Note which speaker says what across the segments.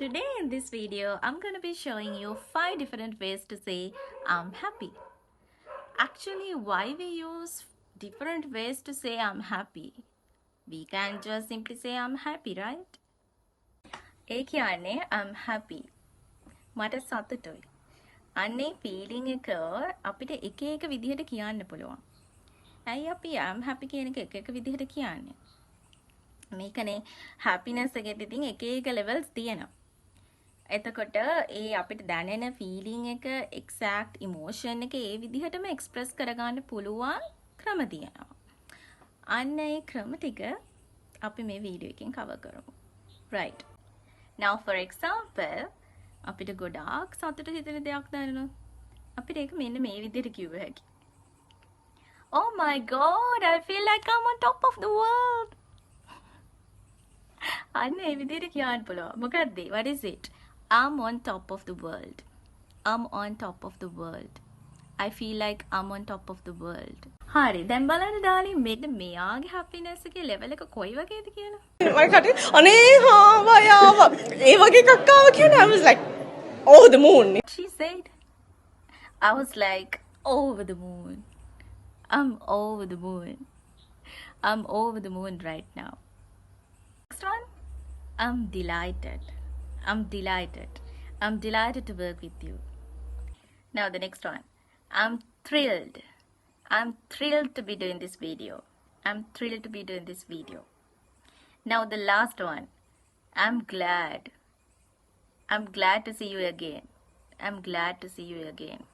Speaker 1: Today in this video, I'm going to be showing you 5 different ways to say I'm happy. Actually, why we use different ways to say I'm happy? We can just simply say I'm happy, right? ඒ කියන්නේ I'm happy. මට සතුටුයි. අන්නේ feeling එක අපිට එක එක විදිහට කියන්න පුළුවන්. ඇයි අපි I'm happy කියන එක එක විදිහට කියන්නේ? මේකනේ happiness එකෙත් ඉතින් එක එක levels තියෙනවා. එතකොට ඒ අපිට දැනෙන ෆීලිං එක එක්සැක්ට් ඉමෝෂන් එක ඒ විදිහටම එක්ස්ප්‍රස් කරගන්න පුළුවන් ක්‍රම තියෙනවා. අන්න ඒ ක්‍රම ටික අපි මේ වීඩියෝ එකෙන් කවර් කරමු. right. now for example අපිට ගොඩාක් සතුට හිතෙන දෙයක් දැනෙනවා. අපිට ඒක මෙන්න මේ විදිහට කිව්ව හැකියි. Oh my god, I feel like I'm on top of the world. අන්න ඒ විදිහට කියන්න පුළුවන්. මොකක්ද? What is it? I'm on top of the world. I'm on top of the world. I feel like I'm on top of the world. හරි. දැන් බලන්න darling මෙන්න මෙයාගේ happiness එකේ level එක කොයි වගේද කියලා.
Speaker 2: මම කටේ අනේ හාවයාව ඒ වගේ එකක් ආව කියන්නේ I was like over the moon.
Speaker 1: She said. I was like over the moon. I'm over the moon. I'm over the moon right now. Next one. I'm delighted. I'm delighted. I'm delighted to work with you. Now the next one. I'm thrilled. I'm thrilled to be doing this video. I'm thrilled to be doing this video. Now the last one. I'm glad. I'm glad to see you again. I'm glad to see you again.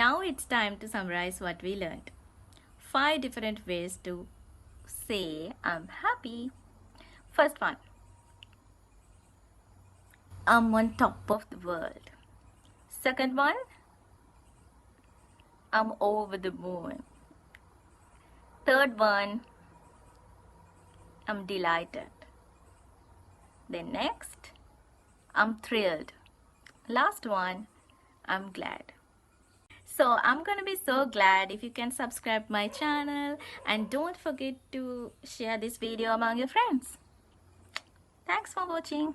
Speaker 1: Now it's time to summarize what we learned. 5 different ways to say I'm happy. First one. I'm on top of the world. Second one, I'm over the moon. Third one, I'm delighted. Then next, I'm thrilled. Last one, I'm glad. So I'm gonna be so glad if you can subscribe my channel and don't forget to share this video among your friends. Thanks for watching.